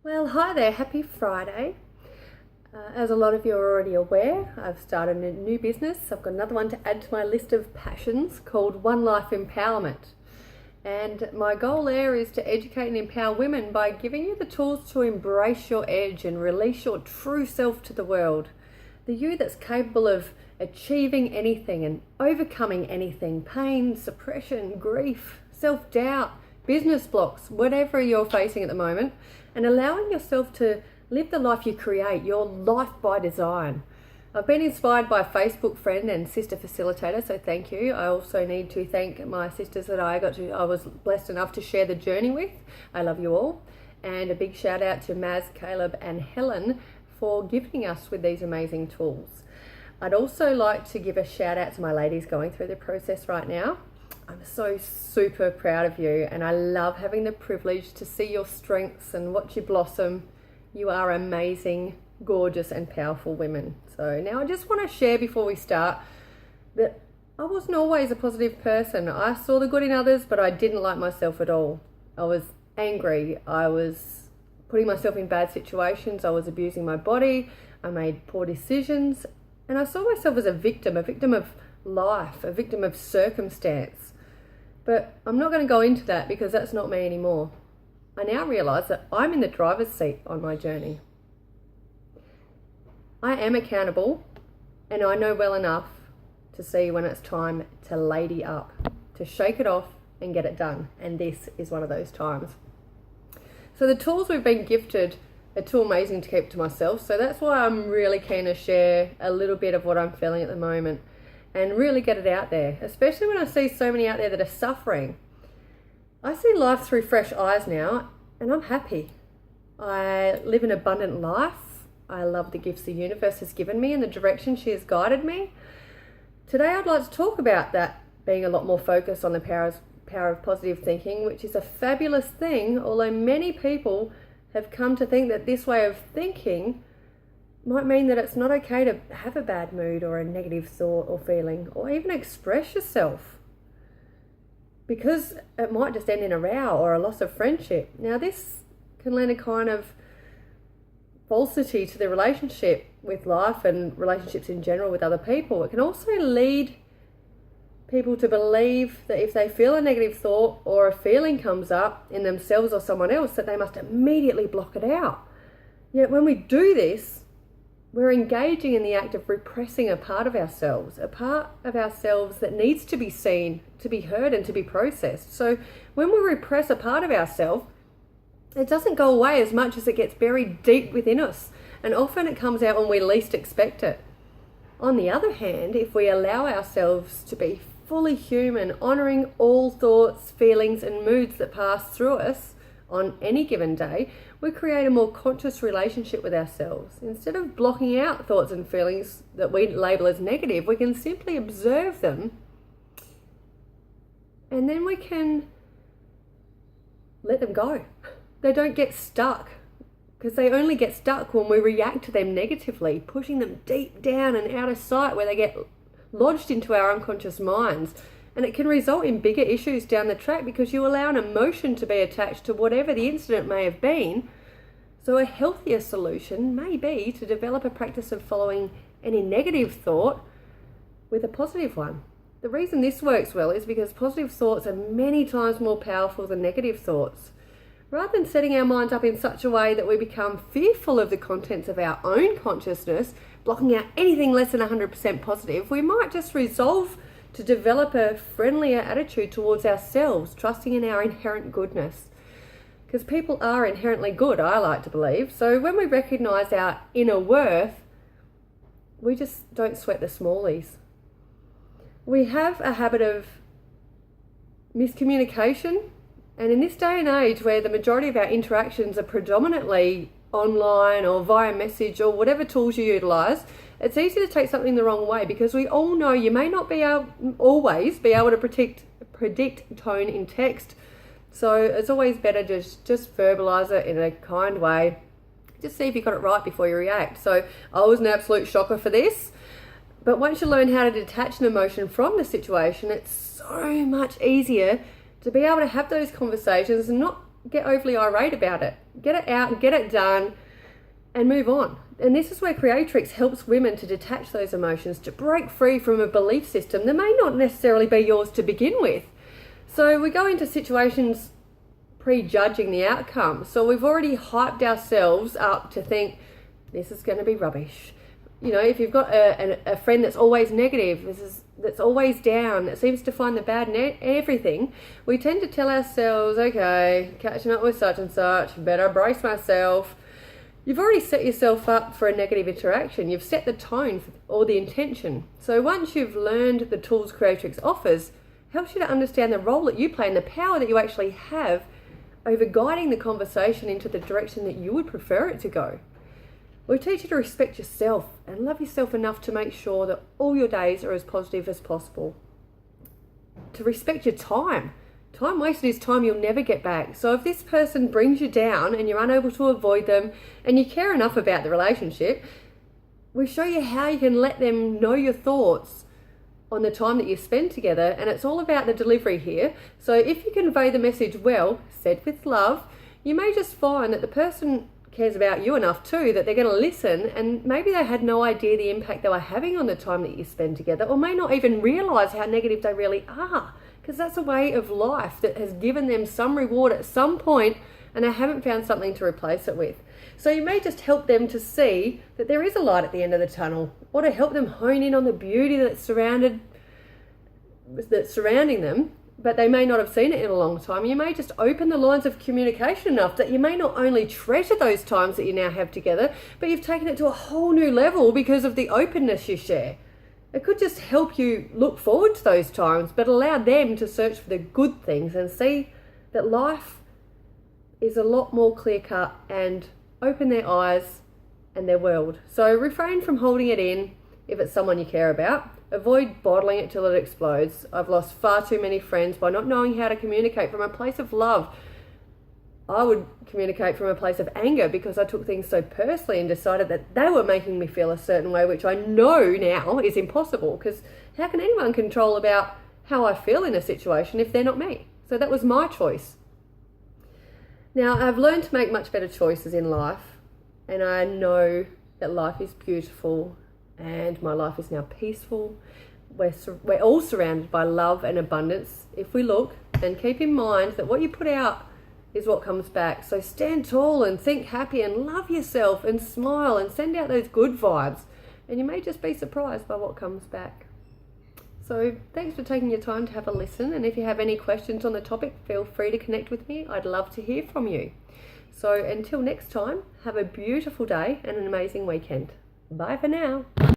Well, hi there, happy Friday. As a lot of you are already aware, I've started a new business. I've got another one to add to my list of passions called One Life Empowerment. And my goal there is to educate and empower women by giving you the tools to embrace your edge and release your true self to the world. The you that's capable of achieving anything and overcoming anything: pain, suppression, grief, self-doubt, business blocks, whatever you're facing at the moment, and allowing yourself to live the life you create, your life by design. I've been inspired by a Facebook friend and sister facilitator, so thank you. I also need to thank my sisters that I was blessed enough to share the journey with. I love you all. And a big shout out to Maz, Caleb and Helen for gifting us with these amazing tools. I'd also like to give a shout out to my ladies going through the process right now. I'm so super proud of you, and I love having the privilege to see your strengths and watch you blossom. You are amazing, gorgeous and powerful women. So now I just want to share before we start that I wasn't always a positive person. I saw the good in others, but I didn't like myself at all. I was angry. I was putting myself in bad situations. I was abusing my body. I made poor decisions, and I saw myself as a victim of life, a victim of circumstance. But I'm not going to go into that because that's not me anymore. I now realise that I'm in the driver's seat on my journey. I am accountable, and I know well enough to see when it's time to lady up, to shake it off and get it done. And this is one of those times. So the tools we've been gifted are too amazing to keep to myself. So that's why I'm really keen to share a little bit of what I'm feeling at the moment and really get it out there, especially when I see so many out there that are suffering. I see life through fresh eyes now, and I'm happy. I live an abundant life. I love the gifts the universe has given me and the direction she has guided me. Today I'd like to talk about that, being a lot more focused on the power of positive thinking, which is a fabulous thing, although many people have come to think that this way of thinking might mean that it's not okay to have a bad mood or a negative thought or feeling, or even express yourself, because it might just end in a row or a loss of friendship. Now this can lend a kind of falsity to the relationship with life and relationships in general with other people. It can also lead people to believe that if they feel a negative thought or a feeling comes up in themselves or someone else, that they must immediately block it out. Yet when we do this, we're engaging in the act of repressing a part of ourselves that needs to be seen, to be heard and to be processed. So when we repress a part of ourselves, it doesn't go away as much as it gets buried deep within us. And often it comes out when we least expect it. On the other hand, if we allow ourselves to be fully human, honouring all thoughts, feelings and moods that pass through us on any given day, we create a more conscious relationship with ourselves. Instead of blocking out thoughts and feelings that we label as negative, we can simply observe them, and then we can let them go. They don't get stuck, because they only get stuck when we react to them negatively, pushing them deep down and out of sight where they get lodged into our unconscious minds. And it can result in bigger issues down the track because you allow an emotion to be attached to whatever the incident may have been. So a healthier solution may be to develop a practice of following any negative thought with a positive one. The reason this works well is because positive thoughts are many times more powerful than negative thoughts. Rather than setting our minds up in such a way that we become fearful of the contents of our own consciousness, blocking out anything less than 100% positive, we might just resolve to develop a friendlier attitude towards ourselves, trusting in our inherent goodness. Because people are inherently good, I like to believe. So when we recognise our inner worth, we just don't sweat the smallies. We have a habit of miscommunication, and in this day and age where the majority of our interactions are predominantly online or via message or whatever tools you utilise, it's easy to take something the wrong way, because we all know you may not always be able to predict tone in text. So it's always better just verbalise it in a kind way. Just see if you got it right before you react. So I was an absolute shocker for this. But once you learn how to detach an emotion from the situation, it's so much easier to be able to have those conversations and not get overly irate about it. Get it out, get it done, and move on. And this is where Creatrix helps women to detach those emotions, to break free from a belief system that may not necessarily be yours to begin with. So we go into situations prejudging the outcome. So we've already hyped ourselves up to think this is going to be rubbish. You know, if you've got a friend that's always negative, that's always down, that seems to find the bad in everything, we tend to tell ourselves, okay, catching up with such and such, better brace myself. You've already set yourself up for a negative interaction. You've set the tone or the intention. So once you've learned the tools Creatrix offers, helps you to understand the role that you play and the power that you actually have over guiding the conversation into the direction that you would prefer it to go. We teach you to respect yourself and love yourself enough to make sure that all your days are as positive as possible. To respect your time. Time wasted is time you'll never get back. So if this person brings you down and you're unable to avoid them and you care enough about the relationship, we show you how you can let them know your thoughts on the time that you spend together, and it's all about the delivery here. So if you convey the message well, said with love, you may just find that the person cares about you enough too that they're going to listen, and maybe they had no idea the impact they were having on the time that you spend together, or may not even realize how negative they really are, because that's a way of life that has given them some reward at some point and they haven't found something to replace it with. So you may just help them to see that there is a light at the end of the tunnel, or to help them hone in on the beauty that's surrounding them, but they may not have seen it in a long time. You may just open the lines of communication enough that you may not only treasure those times that you now have together, but you've taken it to a whole new level because of the openness you share. It could just help you look forward to those times, but allow them to search for the good things and see that life is a lot more clear-cut, and open their eyes and their world. So refrain from holding it in if it's someone you care about. Avoid bottling it till it explodes. I've lost far too many friends by not knowing how to communicate from a place of love. I would communicate from a place of anger because I took things so personally and decided that they were making me feel a certain way, which I know now is impossible, because how can anyone control about how I feel in a situation if they're not me? So that was my choice. Now, I've learned to make much better choices in life, and I know that life is beautiful and my life is now peaceful. We're all surrounded by love and abundance if we look, and keep in mind that what you put out is what comes back. So stand tall and think happy and love yourself and smile and send out those good vibes, and you may just be surprised by what comes back. So thanks for taking your time to have a listen, and if you have any questions on the topic, feel free to connect with me. I'd love to hear from you. So until next time, have a beautiful day and an amazing weekend. Bye for now.